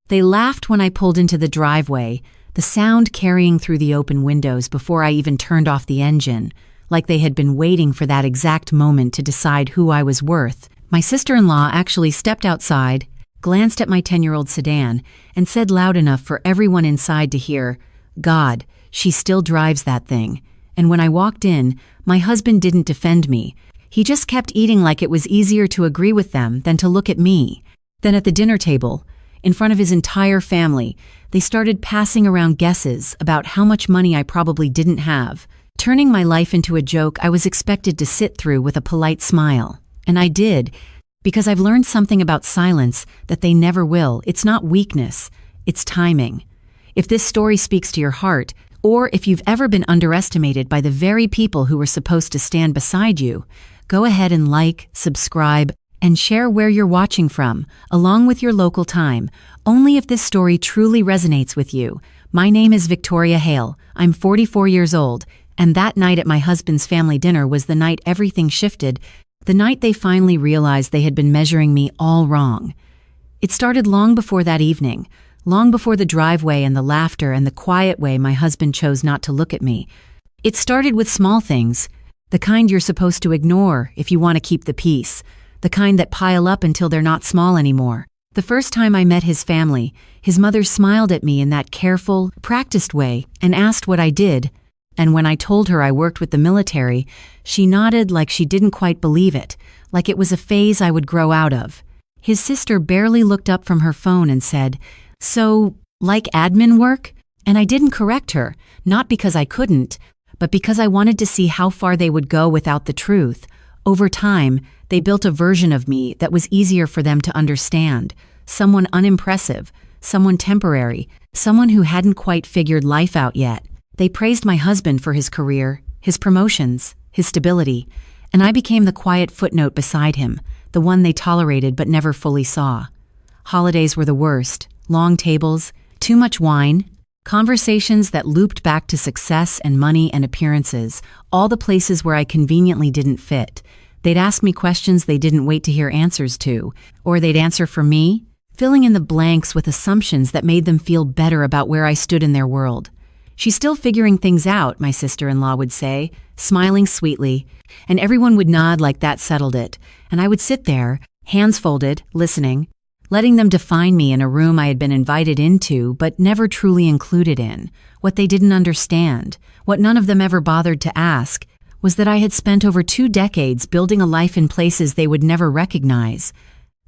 They laughed when I pulled into the driveway, the sound carrying through the open windows before I even turned off the engine, like they had been waiting for that exact moment to decide who I was worth. My sister-in-law actually stepped outside, glanced at my 10-year-old sedan, and said loud enough for everyone inside to hear, "God, she still drives that thing." And when I walked in, my husband didn't defend me. He just kept eating like it was easier to agree with them than to look at me. Then at the dinner table, in front of his entire family, they started passing around guesses about how much money I probably didn't have, turning my life into a joke I was expected to sit through with a polite smile. And I did, because I've learned something about silence that they never will. It's not weakness, it's timing. If this story speaks to your heart, or if you've ever been underestimated by the very people who were supposed to stand beside you, go ahead and like, subscribe, and share where you're watching from, along with your local time, only if this story truly resonates with you. My name is Victoria Hale. I'm 44 years old, and that night at my husband's family dinner was the night everything shifted, the night they finally realized they had been measuring me all wrong. It started long before that evening, long before the driveway and the laughter and the quiet way my husband chose not to look at me. It started with small things, the kind you're supposed to ignore if you want to keep the peace, the kind that pile up until they're not small anymore. The first time I met his family, his mother smiled at me in that careful, practiced way and asked what I did. And when I told her I worked with the military, she nodded like she didn't quite believe it, like it was a phase I would grow out of. His sister barely looked up from her phone and said, "So, like admin work?" And I didn't correct her, not because I couldn't, but because I wanted to see how far they would go without the truth. Over time, they built a version of me that was easier for them to understand, someone unimpressive, someone temporary, someone who hadn't quite figured life out yet. They praised my husband for his career, his promotions, his stability, and I became the quiet footnote beside him, the one they tolerated but never fully saw. Holidays were the worst. Long tables, too much wine, conversations that looped back to success and money and appearances, all the places where I conveniently didn't fit. They'd ask me questions they didn't wait to hear answers to, or they'd answer for me, filling in the blanks with assumptions that made them feel better about where I stood in their world. "She's still figuring things out," my sister-in-law would say, smiling sweetly, and everyone would nod like that settled it, and I would sit there, hands folded, listening, letting them define me in a room I had been invited into but never truly included in. What they didn't understand, what none of them ever bothered to ask, was that I had spent over 2 decades building a life in places they would never recognize,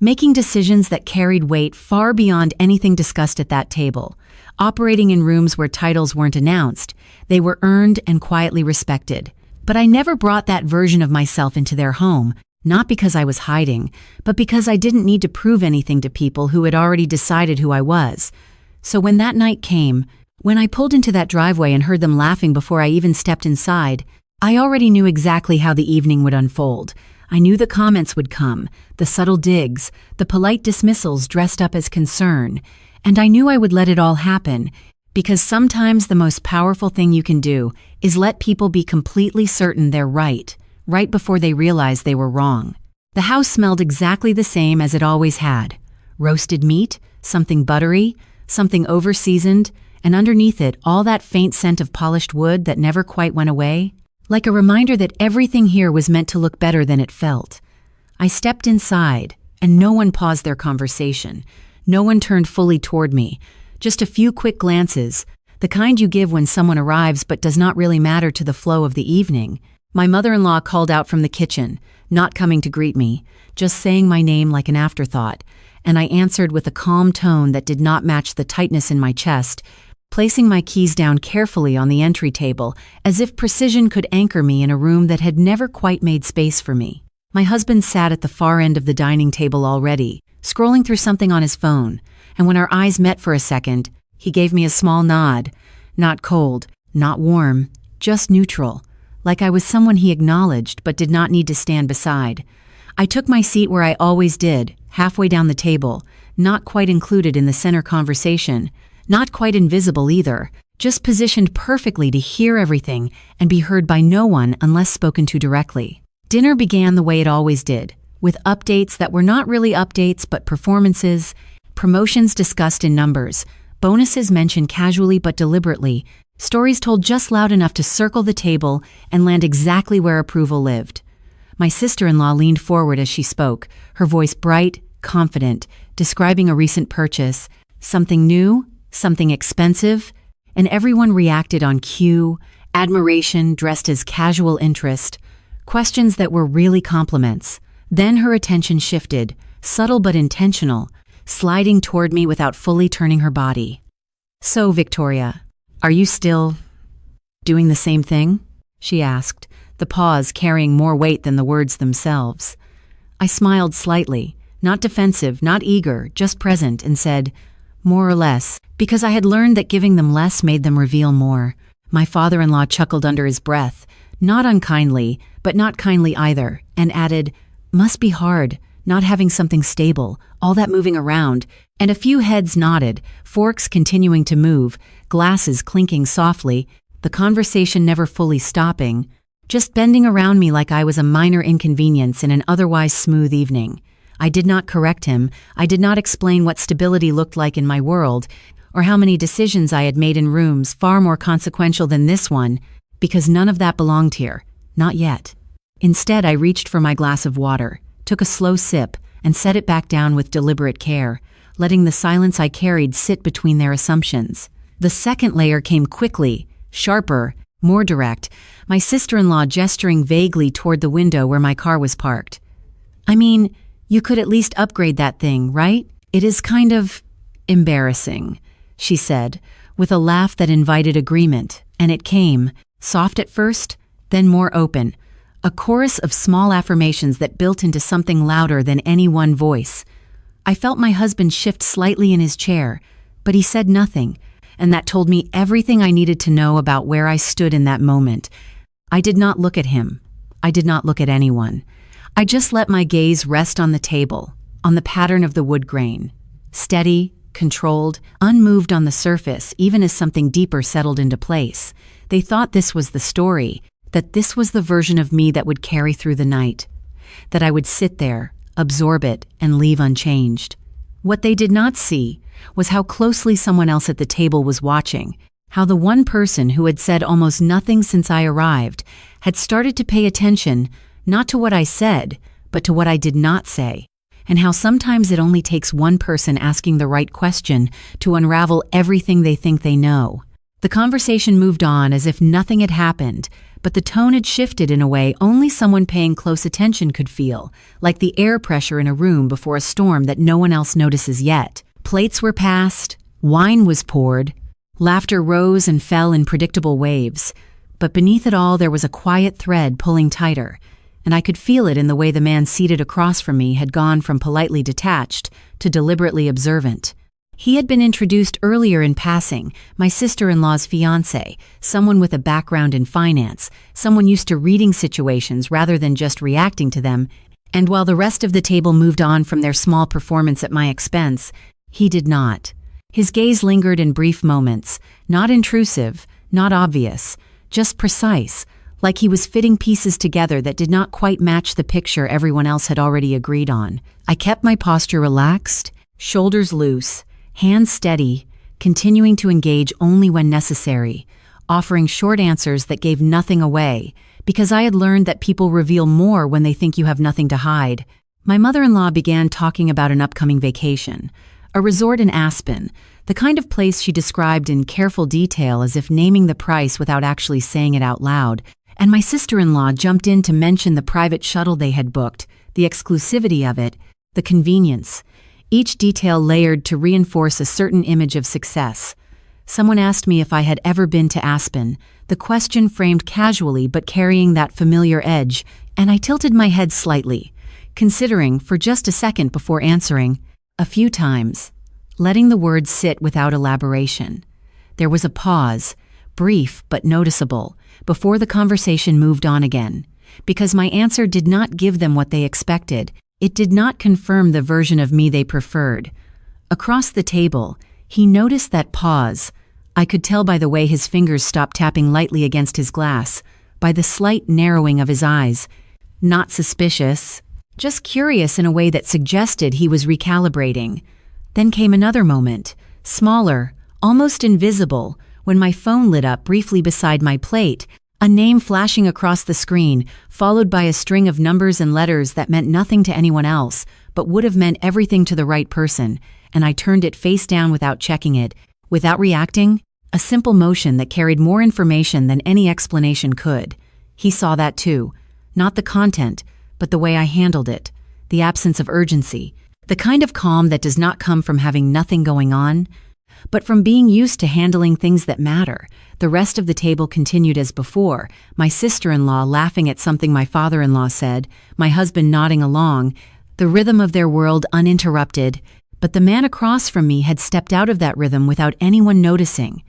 making decisions that carried weight far beyond anything discussed at that table, operating in rooms where titles weren't announced. They were earned and quietly respected. But I never brought that version of myself into their home, not because I was hiding, but because I didn't need to prove anything to people who had already decided who I was. So when that night came, when I pulled into that driveway and heard them laughing before I even stepped inside, I already knew exactly how the evening would unfold. I knew the comments would come, the subtle digs, the polite dismissals dressed up as concern, and I knew I would let it all happen, because sometimes the most powerful thing you can do is let people be completely certain they're right before they realize they were wrong. The house smelled exactly the same as it always had. Roasted meat, something buttery, something over-seasoned, and underneath it all that faint scent of polished wood that never quite went away. Like a reminder that everything here was meant to look better than it felt. I stepped inside, and no one paused their conversation. No one turned fully toward me. Just a few quick glances, the kind you give when someone arrives but does not really matter to the flow of the evening. My mother-in-law called out from the kitchen, not coming to greet me, just saying my name like an afterthought, and I answered with a calm tone that did not match the tightness in my chest, placing my keys down carefully on the entry table, as if precision could anchor me in a room that had never quite made space for me. My husband sat at the far end of the dining table already, scrolling through something on his phone, and when our eyes met for a second, he gave me a small nod. Not cold, not warm, just neutral, like I was someone he acknowledged but did not need to stand beside. I took my seat where I always did, halfway down the table, not quite included in the center conversation, not quite invisible either, just positioned perfectly to hear everything and be heard by no one unless spoken to directly. Dinner began the way it always did, with updates that were not really updates but performances, promotions discussed in numbers, bonuses mentioned casually but deliberately, stories told just loud enough to circle the table and land exactly where approval lived. My sister-in-law leaned forward as she spoke, her voice bright, confident, describing a recent purchase, something new, something expensive, and everyone reacted on cue, admiration dressed as casual interest, questions that were really compliments. Then her attention shifted, subtle but intentional, sliding toward me without fully turning her body. "So, Victoria, are you still doing the same thing?" she asked, the pause carrying more weight than the words themselves. I smiled slightly, not defensive, not eager, just present, and said, "More or less," because I had learned that giving them less made them reveal more. My father-in-law chuckled under his breath, not unkindly, but not kindly either, and added, "Must be hard, not having something stable, all that moving around," and a few heads nodded, forks continuing to move, glasses clinking softly, the conversation never fully stopping, just bending around me like I was a minor inconvenience in an otherwise smooth evening. I did not correct him, I did not explain what stability looked like in my world, or how many decisions I had made in rooms far more consequential than this one, because none of that belonged here, not yet. Instead, I reached for my glass of water, took a slow sip, and set it back down with deliberate care, letting the silence I carried sit between their assumptions. The second layer came quickly, sharper, more direct, my sister-in-law gesturing vaguely toward the window where my car was parked. "I mean, you could at least upgrade that thing, right? It is kind of embarrassing," she said, with a laugh that invited agreement, and it came, soft at first, then more open, a chorus of small affirmations that built into something louder than any one voice. I felt my husband shift slightly in his chair, but he said nothing, and that told me everything I needed to know about where I stood in that moment. I did not look at him. I did not look at anyone. I just let my gaze rest on the table, on the pattern of the wood grain. Steady, controlled, unmoved on the surface, even as something deeper settled into place. They thought this was the story, that this was the version of me that would carry through the night, that I would sit there, absorb it, and leave unchanged. What they did not see was how closely someone else at the table was watching, how the one person who had said almost nothing since I arrived had started to pay attention not to what I said, but to what I did not say, and how sometimes it only takes one person asking the right question to unravel everything they think they know. The conversation moved on as if nothing had happened, but the tone had shifted in a way only someone paying close attention could feel, like the air pressure in a room before a storm that no one else notices yet. Plates were passed, wine was poured, laughter rose and fell in predictable waves, but beneath it all there was a quiet thread pulling tighter, and I could feel it in the way the man seated across from me had gone from politely detached to deliberately observant. He had been introduced earlier in passing, my sister-in-law's fiancé, someone with a background in finance, someone used to reading situations rather than just reacting to them, and while the rest of the table moved on from their small performance at my expense, he did not. His gaze lingered in brief moments, not intrusive, not obvious, just precise, like he was fitting pieces together that did not quite match the picture everyone else had already agreed on. I kept my posture relaxed, shoulders loose, hands steady, continuing to engage only when necessary, offering short answers that gave nothing away, because I had learned that people reveal more when they think you have nothing to hide. My mother-in-law began talking about an upcoming vacation, a resort in Aspen, the kind of place she described in careful detail as if naming the price without actually saying it out loud, and my sister-in-law jumped in to mention the private shuttle they had booked, the exclusivity of it, the convenience, each detail layered to reinforce a certain image of success. Someone asked me if I had ever been to Aspen, the question framed casually but carrying that familiar edge, and I tilted my head slightly, considering for just a second before answering, a few times, letting the words sit without elaboration. There was a pause, brief but noticeable, before the conversation moved on again, because my answer did not give them what they expected. It did not confirm the version of me they preferred. Across the table, he noticed that pause. I could tell by the way his fingers stopped tapping lightly against his glass, by the slight narrowing of his eyes. Not suspicious, just curious in a way that suggested he was recalibrating. Then came another moment, smaller, almost invisible, when my phone lit up briefly beside my plate, a name flashing across the screen, followed by a string of numbers and letters that meant nothing to anyone else, but would have meant everything to the right person, and I turned it face down without checking it, without reacting, a simple motion that carried more information than any explanation could. He saw that too. Not the content, but the way I handled it, the absence of urgency, the kind of calm that does not come from having nothing going on, but from being used to handling things that matter. The rest of the table continued as before, my sister-in-law laughing at something my father-in-law said, my husband nodding along, the rhythm of their world uninterrupted, but the man across from me had stepped out of that rhythm without anyone noticing.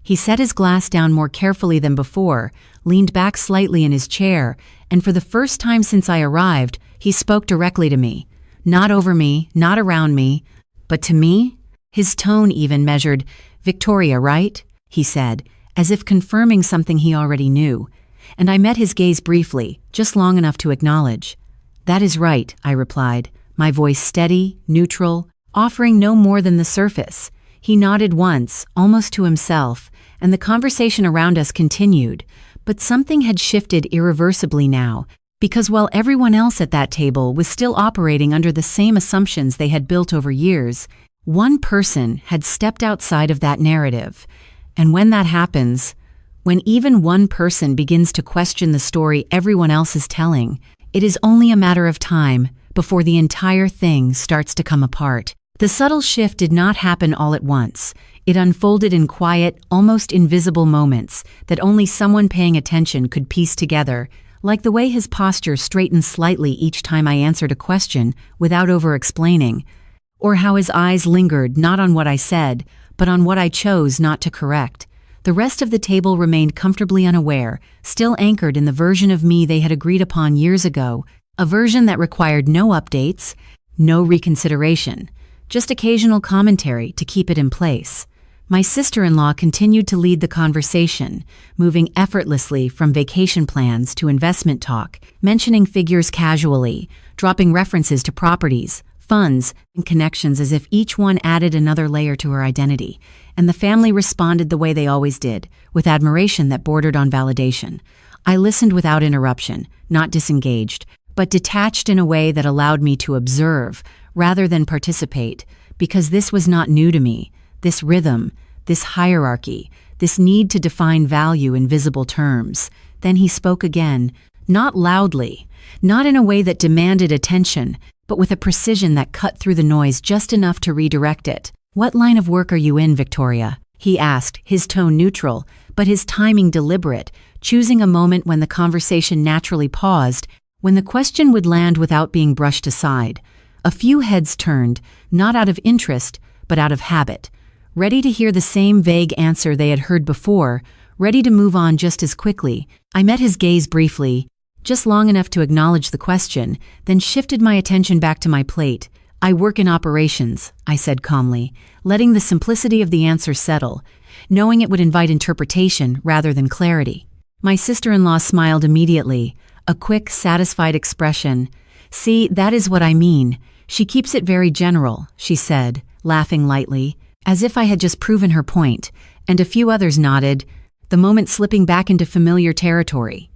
He set his glass down more carefully than before, leaned back slightly in his chair, and for the first time since I arrived, he spoke directly to me. Not over me, not around me, but to me. His tone even measured, "Victoria, right?" he said, as if confirming something he already knew. And I met his gaze briefly, just long enough to acknowledge. "That is right," I replied, my voice steady, neutral, offering no more than the surface. He nodded once, almost to himself, and the conversation around us continued. But something had shifted irreversibly now, because while everyone else at that table was still operating under the same assumptions they had built over years, one person had stepped outside of that narrative. And when that happens, when even one person begins to question the story everyone else is telling, it is only a matter of time before the entire thing starts to come apart. The subtle shift did not happen all at once. It unfolded in quiet, almost invisible moments that only someone paying attention could piece together, like the way his posture straightened slightly each time I answered a question without over-explaining, or how his eyes lingered not on what I said, but on what I chose not to correct. The rest of the table remained comfortably unaware, still anchored in the version of me they had agreed upon years ago, a version that required no updates, no reconsideration, just occasional commentary to keep it in place. My sister-in-law continued to lead the conversation, moving effortlessly from vacation plans to investment talk, mentioning figures casually, dropping references to properties, funds, and connections as if each one added another layer to her identity, and the family responded the way they always did, with admiration that bordered on validation. I listened without interruption, not disengaged, but detached in a way that allowed me to observe, rather than participate, because this was not new to me. This rhythm, this hierarchy, this need to define value in visible terms. Then he spoke again, not loudly, not in a way that demanded attention, but with a precision that cut through the noise just enough to redirect it. "What line of work are you in, Victoria?" he asked, his tone neutral, but his timing deliberate, choosing a moment when the conversation naturally paused, when the question would land without being brushed aside. A few heads turned, not out of interest, but out of habit, ready to hear the same vague answer they had heard before, ready to move on just as quickly. I met his gaze briefly, just long enough to acknowledge the question, then shifted my attention back to my plate. "I work in operations," I said calmly, letting the simplicity of the answer settle, knowing it would invite interpretation rather than clarity. My sister-in-law smiled immediately, a quick, satisfied expression. "See, that is what I mean. She keeps it very general," she said, laughing lightly, as if I had just proven her point, and a few others nodded, the moment slipping back into familiar territory.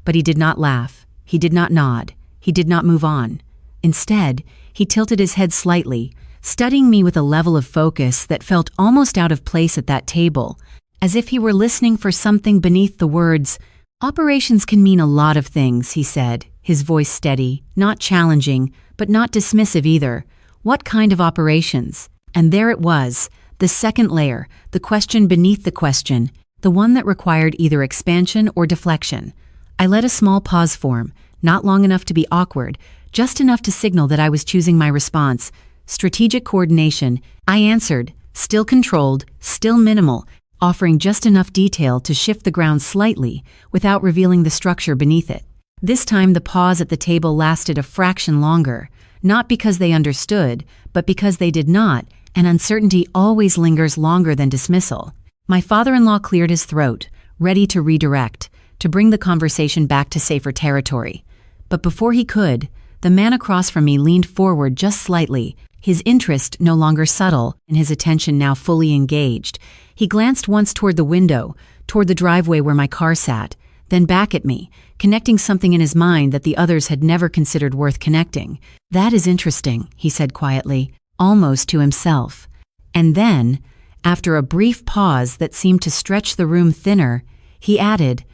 But he did not laugh, he did not nod, he did not move on. Instead, he tilted his head slightly, studying me with a level of focus that felt almost out of place at that table, as if he were listening for something beneath the words. "Operations can mean a lot of things," he said, his voice steady, not challenging, but not dismissive either. "What kind of operations?" And there it was, the second layer, the question beneath the question, the one that required either expansion or deflection. I let a small pause form, not long enough to be awkward, just enough to signal that I was choosing my response. Strategic coordination, I answered, still controlled, still minimal, offering just enough detail to shift the ground slightly without revealing the structure beneath it. This time the pause at the table lasted a fraction longer, not because they understood, but because they did not, and uncertainty always lingers longer than dismissal. My father-in-law cleared his throat, ready to redirect, to bring the conversation back to safer territory. But before he could, the man across from me leaned forward just slightly, his interest no longer subtle and his attention now fully engaged. He glanced once toward the window, toward the driveway where my car sat, then back at me, connecting something in his mind that the others had never considered worth connecting. "That is interesting," he said quietly, almost to himself. And then, after a brief pause that seemed to stretch the room thinner, he added,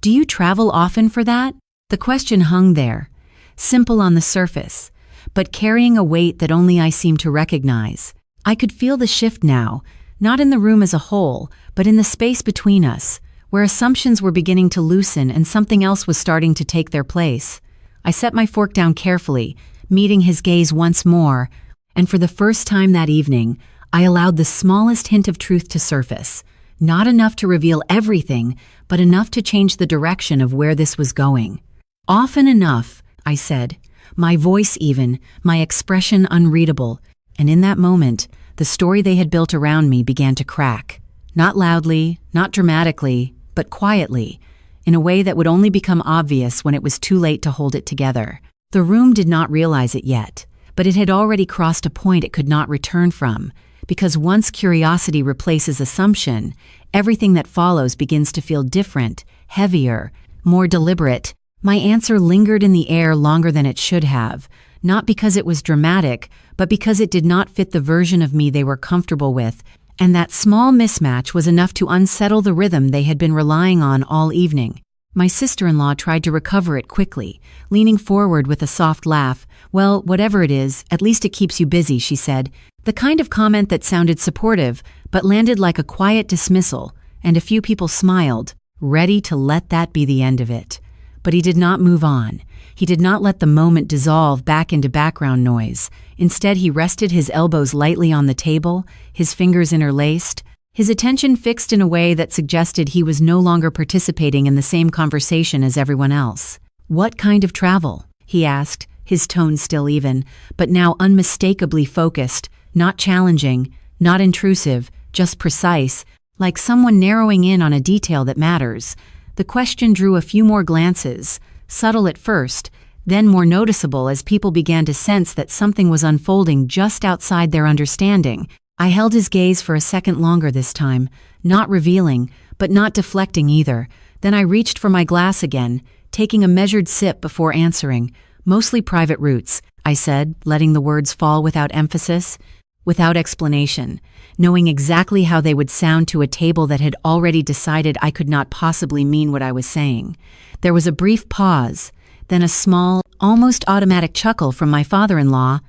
"Do you travel often for that?" The question hung there, simple on the surface, but carrying a weight that only I seemed to recognize. I could feel the shift now, not in the room as a whole, but in the space between us, where assumptions were beginning to loosen and something else was starting to take their place. I set my fork down carefully, meeting his gaze once more, and for the first time that evening, I allowed the smallest hint of truth to surface, not enough to reveal everything, but enough to change the direction of where this was going. "Often enough," I said, my voice even, my expression unreadable, and in that moment, the story they had built around me began to crack. Not loudly, not dramatically, but quietly, in a way that would only become obvious when it was too late to hold it together. The room did not realize it yet, but it had already crossed a point it could not return from, because once curiosity replaces assumption, everything that follows begins to feel different, heavier, more deliberate. My answer lingered in the air longer than it should have, not because it was dramatic, but because it did not fit the version of me they were comfortable with, and that small mismatch was enough to unsettle the rhythm they had been relying on all evening. My sister-in-law tried to recover it quickly, leaning forward with a soft laugh. "Well, whatever it is, at least it keeps you busy," she said, the kind of comment that sounded supportive, but landed like a quiet dismissal, and a few people smiled, ready to let that be the end of it. But he did not move on. He did not let the moment dissolve back into background noise. Instead, he rested his elbows lightly on the table, his fingers interlaced, his attention fixed in a way that suggested he was no longer participating in the same conversation as everyone else. "What kind of travel?" he asked, his tone still even, but now unmistakably focused, not challenging, not intrusive, just precise, like someone narrowing in on a detail that matters. The question drew a few more glances, subtle at first, then more noticeable as people began to sense that something was unfolding just outside their understanding. I held his gaze for a second longer this time, not revealing, but not deflecting either. Then I reached for my glass again, taking a measured sip before answering. "Mostly private routes," I said, letting the words fall without emphasis, without explanation, knowing exactly how they would sound to a table that had already decided I could not possibly mean what I was saying. There was a brief pause, then a small, almost automatic chuckle from my father-in-law.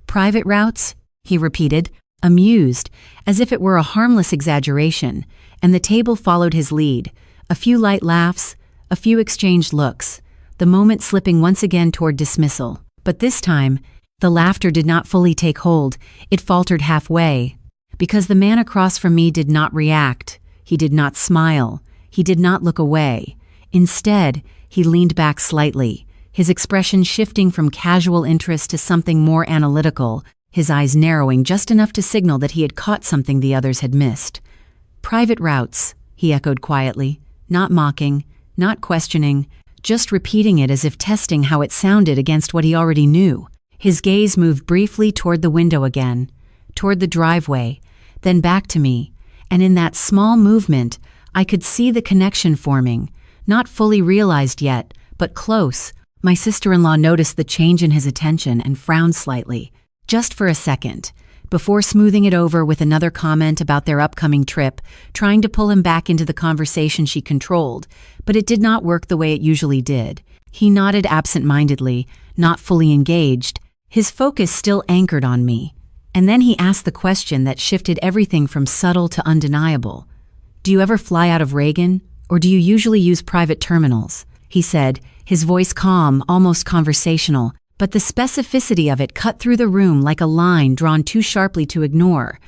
"Private routes?" he repeated, amused, as if it were a harmless exaggeration, and the table followed his lead. A few light laughs, a few exchanged looks, the moment slipping once again toward dismissal. But this time, the laughter did not fully take hold. It faltered halfway, because the man across from me did not react. He did not smile. He did not look away. Instead, he leaned back slightly, his expression shifting from casual interest to something more analytical, his eyes narrowing just enough to signal that he had caught something the others had missed. "Private routes," he echoed quietly, not mocking, not questioning, just repeating it as if testing how it sounded against what he already knew. His gaze moved briefly toward the window again, toward the driveway, then back to me, and in that small movement, I could see the connection forming, not fully realized yet, but close. My sister-in-law noticed the change in his attention and frowned slightly, just for a second, before smoothing it over with another comment about their upcoming trip, trying to pull him back into the conversation she controlled, but it did not work the way it usually did. He nodded absent-mindedly, not fully engaged, his focus still anchored on me. And then he asked the question that shifted everything from subtle to undeniable. "Do you ever fly out of Reagan, or do you usually use private terminals?" he said, his voice calm, almost conversational, but the specificity of it cut through the room like a line drawn too sharply to ignore.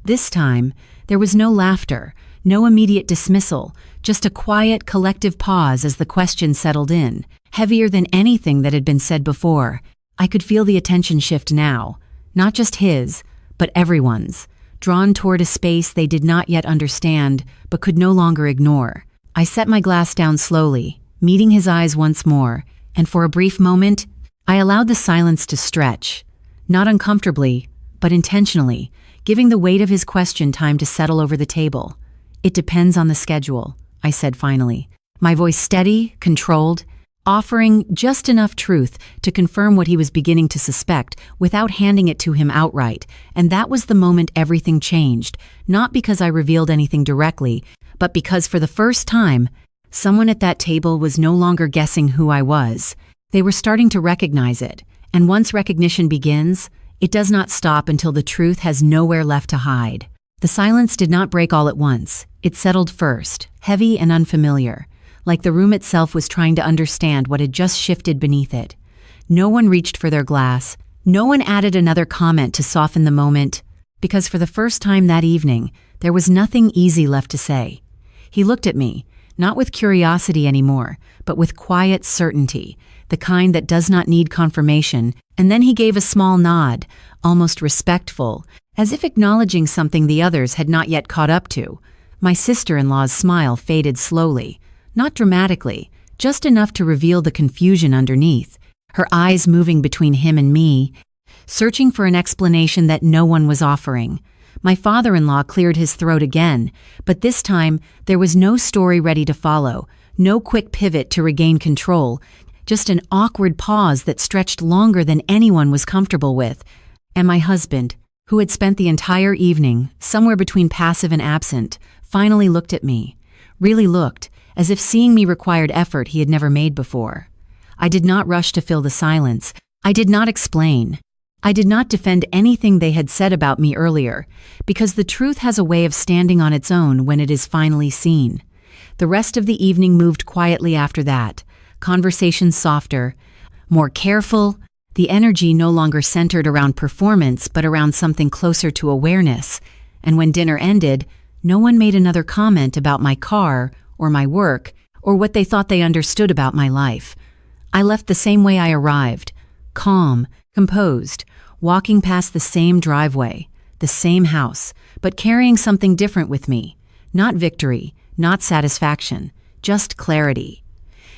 This time, there was no laughter, no immediate dismissal, just a quiet, collective pause as the question settled in, heavier than anything that had been said before. I could feel the attention shift now, not just his, but everyone's, drawn toward a space they did not yet understand, but could no longer ignore. I set my glass down slowly, meeting his eyes once more, and for a brief moment, I allowed the silence to stretch, not uncomfortably, but intentionally, giving the weight of his question time to settle over the table. "It depends on the schedule," I said finally, my voice steady, controlled, offering just enough truth to confirm what he was beginning to suspect without handing it to him outright. And that was the moment everything changed, not because I revealed anything directly, but because for the first time, someone at that table was no longer guessing who I was. They were starting to recognize it, and once recognition begins, it does not stop until the truth has nowhere left to hide. The silence did not break all at once. It settled first, heavy and unfamiliar, like the room itself was trying to understand what had just shifted beneath it. No one reached for their glass. No one added another comment to soften the moment, because for the first time that evening, there was nothing easy left to say. He looked at me, not with curiosity anymore, but with quiet certainty, the kind that does not need confirmation, and then he gave a small nod, almost respectful, as if acknowledging something the others had not yet caught up to. My sister-in-law's smile faded slowly, not dramatically, just enough to reveal the confusion underneath, her eyes moving between him and me, searching for an explanation that no one was offering. My father-in-law cleared his throat again, but this time there was no story ready to follow, no quick pivot to regain control, just an awkward pause that stretched longer than anyone was comfortable with. And my husband, who had spent the entire evening somewhere between passive and absent, finally looked at me, really looked, as if seeing me required effort he had never made before. I did not rush to fill the silence. I did not explain. I did not defend anything they had said about me earlier, because the truth has a way of standing on its own when it is finally seen. The rest of the evening moved quietly after that, conversations softer, more careful, the energy no longer centered around performance but around something closer to awareness. And when dinner ended, no one made another comment about my car or my work, or what they thought they understood about my life. I left the same way I arrived, calm, composed, walking past the same driveway, the same house, but carrying something different with me. Not victory, not satisfaction, just clarity.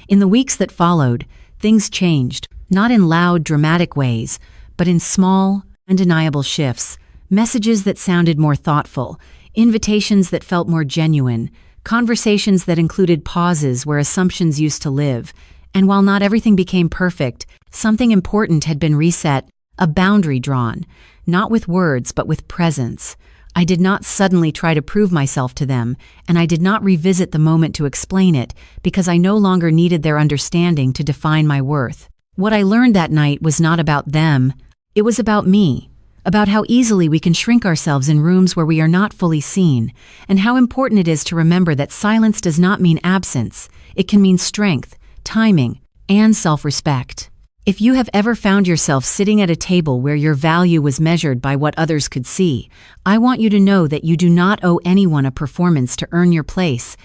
In the weeks that followed, things changed, not in loud, dramatic ways, but in small, undeniable shifts, messages that sounded more thoughtful, invitations that felt more genuine, conversations that included pauses where assumptions used to live. And while not everything became perfect, something important had been reset, a boundary drawn, not with words but with presence. I did not suddenly try to prove myself to them, and I did not revisit the moment to explain it, because I no longer needed their understanding to define my worth. What I learned that night was not about them, it was about me. About how easily we can shrink ourselves in rooms where we are not fully seen, and how important it is to remember that silence does not mean absence. It can mean strength, timing, and self-respect. If you have ever found yourself sitting at a table where your value was measured by what others could see, I want you to know that you do not owe anyone a performance to earn your place.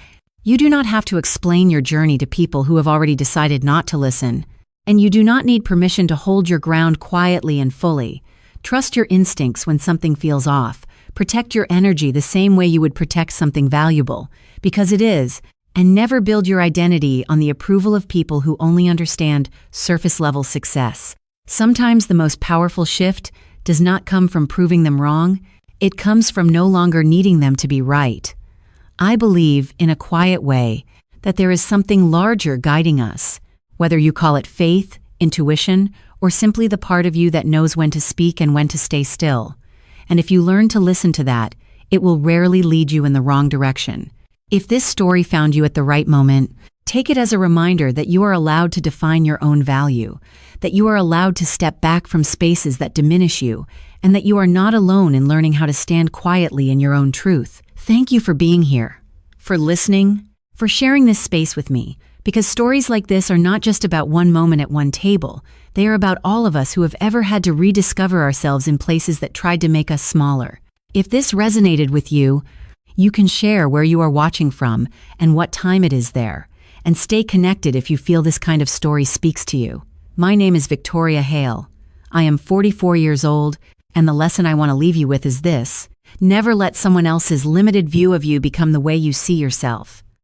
You do not have to explain your journey to people who have already decided not to listen. And you do not need permission to hold your ground quietly and fully. Trust your instincts when something feels off. Protect your energy the same way you would protect something valuable, because it is, and never build your identity on the approval of people who only understand surface-level success. Sometimes the most powerful shift does not come from proving them wrong, it comes from no longer needing them to be right. I believe, in a quiet way, that there is something larger guiding us, whether you call it faith, intuition, or simply the part of you that knows when to speak and when to stay still. And if you learn to listen to that, it will rarely lead you in the wrong direction. If this story found you at the right moment, take it as a reminder that you are allowed to define your own value, that you are allowed to step back from spaces that diminish you, and that you are not alone in learning how to stand quietly in your own truth. Thank you for being here, for listening, for sharing this space with me, because stories like this are not just about one moment at one table. They are about all of us who have ever had to rediscover ourselves in places that tried to make us smaller. If this resonated with you, you can share where you are watching from and what time it is there, and stay connected if you feel this kind of story speaks to you. My name is Victoria Hale. I am 44 years old, and the lesson I want to leave you with is this: never let someone else's limited view of you become the way you see yourself.